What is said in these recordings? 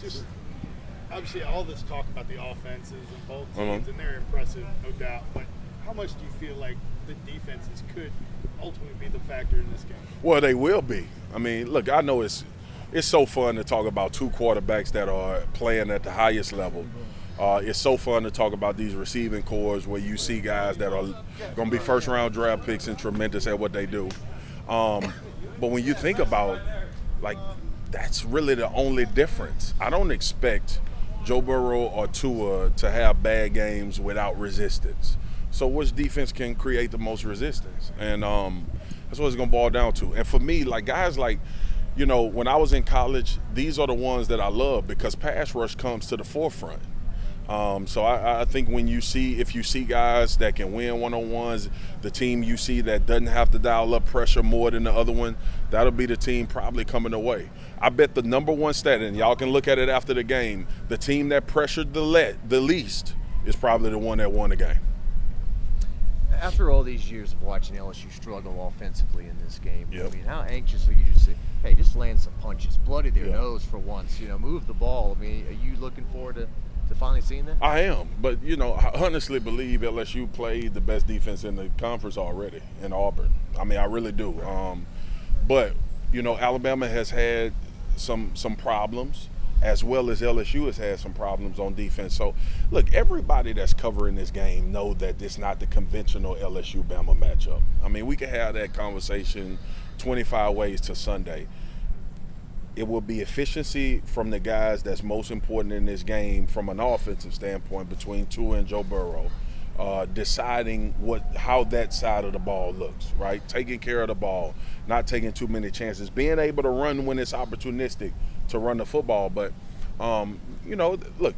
just obviously all this talk about the offenses and both teams, and they're impressive, no doubt. But how much do you feel like the defenses could ultimately be the factor in this game? Well, they will be. I mean, look, I know it's so fun to talk about two quarterbacks that are playing at the highest level. It's so fun to talk about these receiving cores where you see guys that are going to be first-round draft picks and tremendous at what they do. But when you think about, like, that's really the only difference. I don't expect Joe Burrow or Tua to have bad games without resistance. So which defense can create the most resistance? And that's what it's going to boil down to. And for me, like, guys like, you know, when I was in college, these are the ones that I love because pass rush comes to the forefront. So I think if you see guys that can win one-on-ones, the team you see that doesn't have to dial up pressure more than the other one, that'll be the team probably coming away. I bet the number one stat, and y'all can look at it after the game, the team that pressured the least is probably the one that won the game. After all these years of watching LSU struggle offensively in this game, Yep. I mean, how anxious are you to say, hey, just land some punches, bloody their nose for once, move the ball? I mean, are you looking forward to finally seeing that? I am, but, I honestly believe LSU played the best defense in the conference already in Auburn. I mean, I really do. But, Alabama has had some problems, as well as LSU has had some problems on defense. So, look, everybody that's covering this game know that it's not the conventional LSU-Bama matchup. I mean, we can have that conversation 25 ways to Sunday. It will be efficiency from the guys that's most important in this game from an offensive standpoint between Tua and Joe Burrow, deciding how that side of the ball looks, right? Taking care of the ball, not taking too many chances, being able to run when it's opportunistic to run the football. But, look,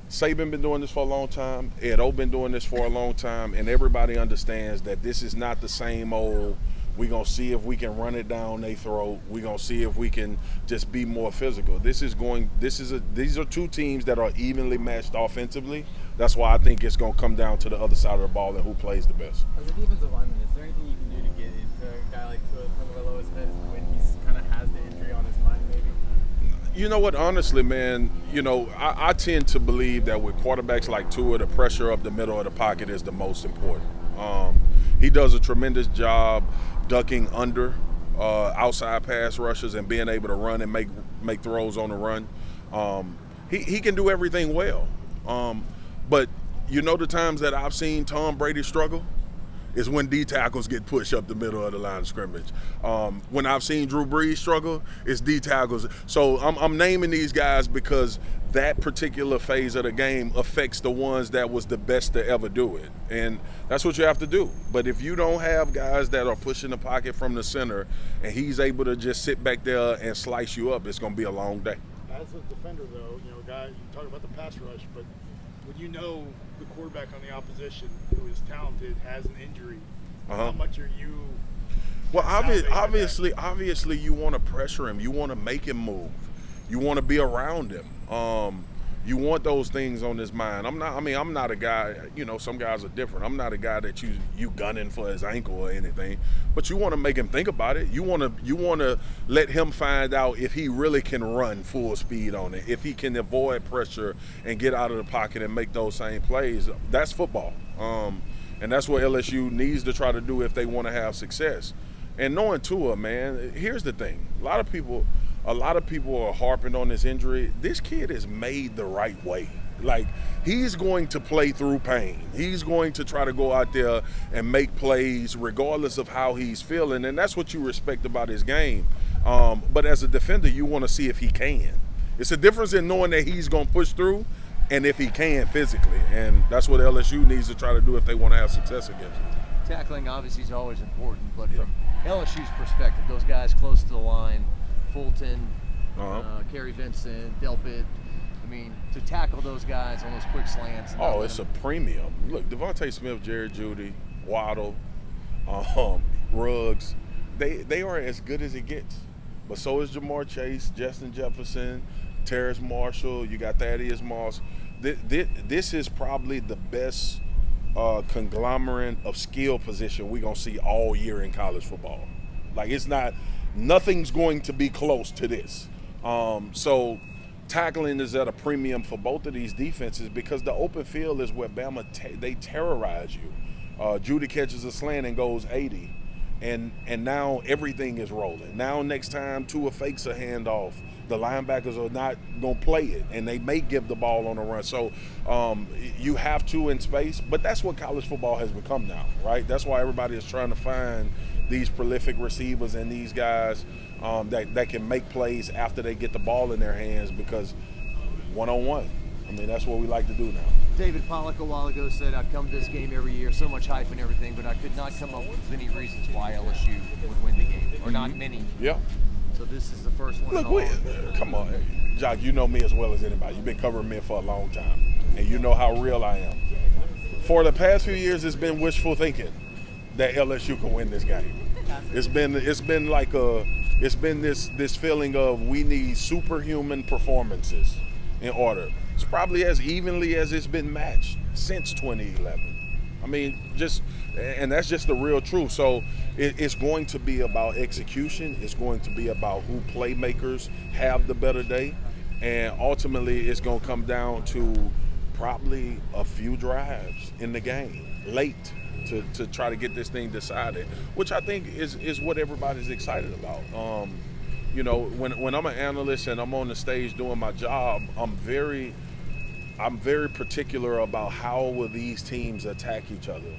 Saban been doing this for a long time. Ed O been doing this for a long time, and everybody understands that this is not the same old, we're going to see if we can run it down their throat. We're going to see if we can just be more physical. These are two teams that are evenly matched offensively. That's why I think it's going to come down to the other side of the ball and who plays the best. As a defensive lineman, is there anything you can do to get into a guy like Tua Tagovailoa's head when he kind of has the injury on his mind, maybe? You know what? Honestly, man, I tend to believe that with quarterbacks like Tua, the pressure up the middle of the pocket is the most important. He does a tremendous job ducking under outside pass rushers and being able to run and make throws on the run. He can do everything well. But the times that I've seen Tom Brady struggle is when D tackles get pushed up the middle of the line of scrimmage. When I've seen Drew Brees struggle, it's D tackles. So I'm naming these guys because that particular phase of the game affects the ones that was the best to ever do it. And that's what you have to do. But if you don't have guys that are pushing the pocket from the center and he's able to just sit back there and slice you up, it's going to be a long day. As a defender, though, guy, you talk about the pass rush, but when the quarterback on the opposition who is talented has an injury, how much are you? Well, obviously, you want to pressure him. You want to make him move. You want to be around him. You want those things on his mind. I'm not a guy, some guys are different. I'm not a guy that you gunning for his ankle or anything, but you want to make him think about it. You want to let him find out if he really can run full speed on it, if he can avoid pressure and get out of the pocket and make those same plays. That's football. And that's what LSU needs to try to do if they want to have success. And knowing Tua, man, here's the thing. A lot of people are harping on this injury. This kid is made the right way. Like, he's going to play through pain. He's going to try to go out there and make plays regardless of how he's feeling, and that's what you respect about his game. But as a defender, you want to see if he can. It's a difference in knowing that he's going to push through and if he can physically, and that's what LSU needs to try to do if they want to have success against him. Tackling obviously is always important, but from LSU's perspective, those guys close to the line, Fulton, Kerry Vincent, Delpit, I mean, to tackle those guys on those quick slants. It's a premium. Look, Devontae Smith, Jerry Jeudy, Waddle, Ruggs, they are as good as it gets. But so is Jamar Chase, Justin Jefferson, Terrace Marshall, you got Thaddeus Moss. This is probably the best conglomerate of skill position we're going to see all year in college football. Like, nothing's going to be close to this. So tackling is at a premium for both of these defenses because the open field is where Bama they terrorize you. Judy catches a slant and goes 80, and now everything is rolling. Now next time Tua fakes a handoff, the linebackers are not going to play it, and they may give the ball on the run. So you have to in space, but that's what college football has become now, right? That's why everybody is trying to find these prolific receivers and these guys that can make plays after they get the ball in their hands, because one-on-one, I mean, that's what we like to do now. David Pollock a while ago said, I've come to this game every year, so much hype and everything, but I could not come up with any reasons why LSU would win the game, or not many. Yeah. So this is the first one. Look, come on, Jock, you know me as well as anybody. You've been covering me for a long time, and you know how real I am. For the past few years, it's been wishful thinking that LSU can win this game. It's been this feeling of we need superhuman performances in order. It's probably as evenly as it's been matched since 2011. I mean, and that's just the real truth. So it's going to be about execution. It's going to be about who playmakers have the better day. And ultimately, it's going to come down to probably a few drives in the game late to try to get this thing decided, which I think is what everybody's excited about. You know, when I'm an analyst and I'm on the stage doing my job, I'm very particular about how will these teams attack each other.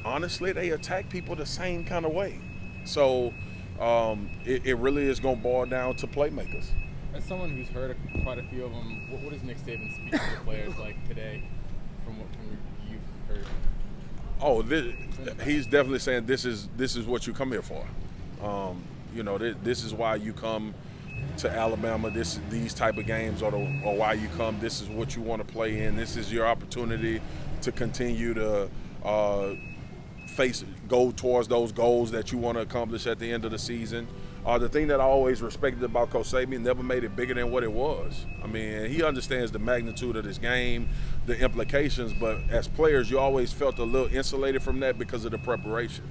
Honestly, they attack people the same kind of way. So it really is going to boil down to playmakers. As someone who's heard quite a few of them, what does Nick Saban speak to the players like today from what you've heard? Oh, he's definitely saying this is what you come here for. You know, this is why you come to Alabama. These type of games are why you come. This is what you want to play in. This is your opportunity to continue to go towards those goals that you want to accomplish at the end of the season. The thing that I always respected about Coach Saban, never made it bigger than what it was. I mean, he understands the magnitude of this game, the implications, but as players, you always felt a little insulated from that because of the preparation.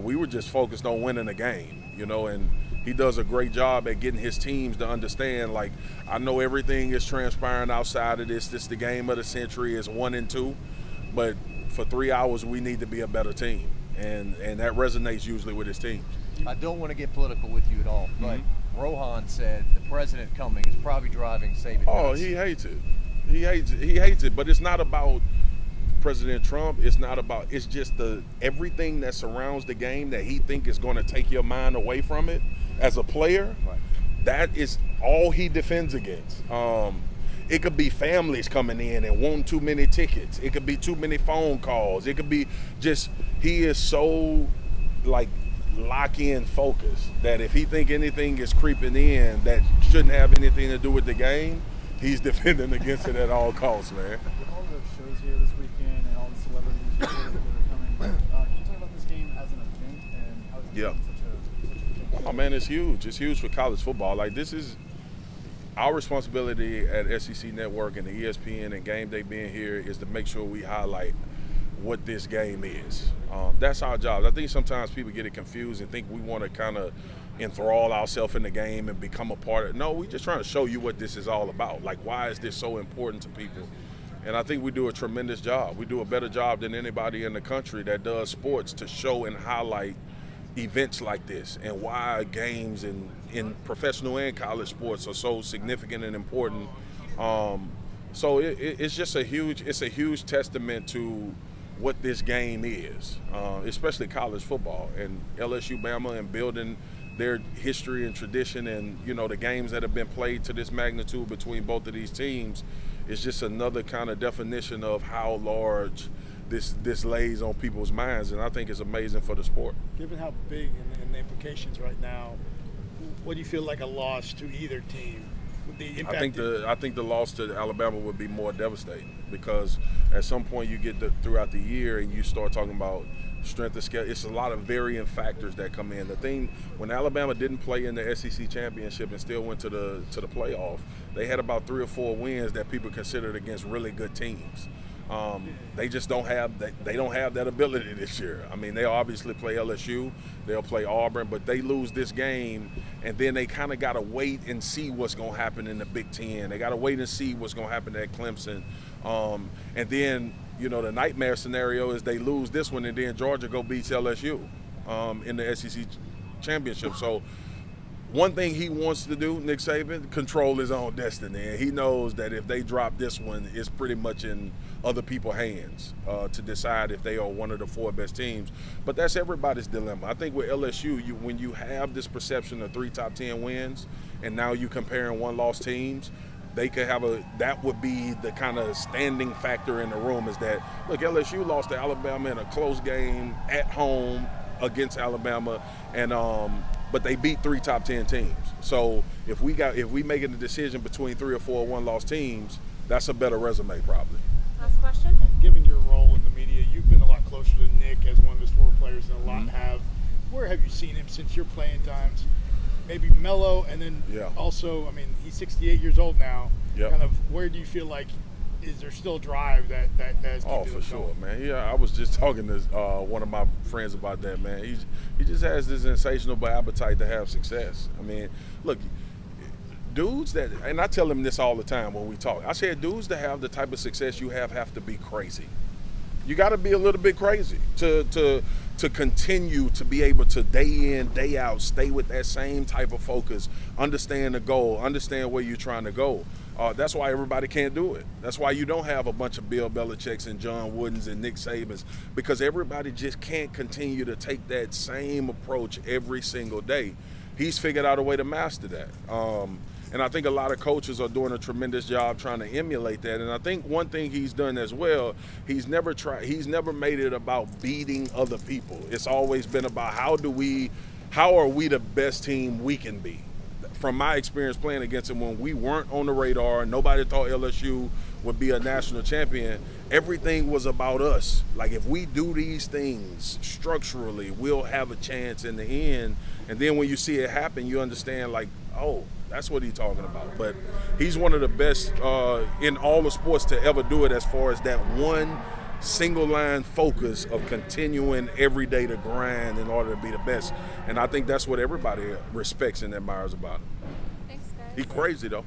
We were just focused on winning the game, you know, and he does a great job at getting his teams to understand, like, I know everything is transpiring outside of this. This is the game of the century. It's 1 and 2, but for 3 hours, we need to be a better team, and that resonates usually with his team. I don't want to get political with you at all, but Rohan said the president coming is probably driving Saban nuts. Oh, he hates it. He hates it, but it's not about President Trump. It's just everything that surrounds the game that he think is going to take your mind away from it as a player. Right. That is all he defends against. It could be families coming in and wanting too many tickets. It could be too many phone calls. It could be just, he is so like lock-in focus that if he think anything is creeping in that shouldn't have anything to do with the game, he's defending against it at all costs, man. With all the shows here this weekend and all the celebrities that are coming, can you talk about this game as an event and how it's such a thing? Oh man, it's huge. It's huge for college football. Like, this is our responsibility at SEC Network and the ESPN and Game Day being here is to make sure we highlight what this game is. That's our job. I think sometimes people get it confused and think we want to kind of enthrall ourselves in the game and become a part of it. No, we're just trying to show you what this is all about. Like, why is this so important to people? And I think we do a tremendous job. We do a better job than anybody in the country that does sports to show and highlight events like this and why games in professional and college sports are so significant and important. So it's just a huge testament to what this game is, especially college football and LSU Bama and building their history and tradition, and you know the games that have been played to this magnitude between both of these teams is just another kind of definition of how large this lays on people's minds, and I think it's amazing for the sport. Given how big and the implications right now, what do you feel like a loss to either team? I think the loss to Alabama would be more devastating because at some point you get throughout the year and you start talking about strength of schedule. It's a lot of varying factors that come in. The thing, when Alabama didn't play in the SEC championship and still went to the playoff, they had about 3 or 4 wins that people considered against really good teams. They just don't have that. They don't have that ability this year. I mean, they obviously play LSU, they'll play Auburn, but they lose this game, and then they kind of got to wait and see what's going to happen in the Big Ten. They got to wait and see what's going to happen at Clemson, and then the nightmare scenario is they lose this one, and then Georgia go beats LSU in the SEC championship. So one thing he wants to do, Nick Saban, control his own destiny. And he knows that if they drop this one, it's pretty much in other people's hands to decide if they are one of the 4 best teams. But that's everybody's dilemma. I think with LSU, when you have this perception of 3 top 10 wins, and now you comparing 1-loss teams, they could have that would be the kind of standing factor in the room is that, look, LSU lost to Alabama in a close game at home against Alabama, and but they beat 3 top 10 teams. So if we making a decision between 3 or 4 1-loss teams, that's a better resume probably. Last question. And given your role in the media, you've been a lot closer to Nick as one of his former players than a lot have. Where have you seen him since your playing times? Maybe mellow, and then also, I mean, he's 68 years old now. Yep. Kind of, where do you feel like, is there still drive that has kept for sure, man. Yeah, I was just talking to one of my friends about that, man. He just has this insatiable appetite to have success. I mean, look, dudes that, and I tell him this all the time when we talk. I said, dudes that have the type of success you have to be crazy. You got to be a little bit crazy to continue to be able to day in, day out, stay with that same type of focus, understand the goal, understand where you're trying to go. That's why everybody can't do it. That's why you don't have a bunch of Bill Belichick's and John Woodens and Nick Sabans, because everybody just can't continue to take that same approach every single day. He's figured out a way to master that. And I think a lot of coaches are doing a tremendous job trying to emulate that. And I think one thing he's done as well, he's never made it about beating other people. It's always been about how are we the best team we can be. From my experience playing against him when we weren't on the radar, nobody thought LSU would be a national champion, everything was about us. Like, if we do these things structurally, we'll have a chance in the end. And then when you see it happen, you understand, like, oh, that's what he's talking about. But he's one of the best in all the sports to ever do it, as far as that one single line focus of continuing every day to grind in order to be the best. And I think that's what everybody respects and admires about him. Thanks, guys. He's crazy, though.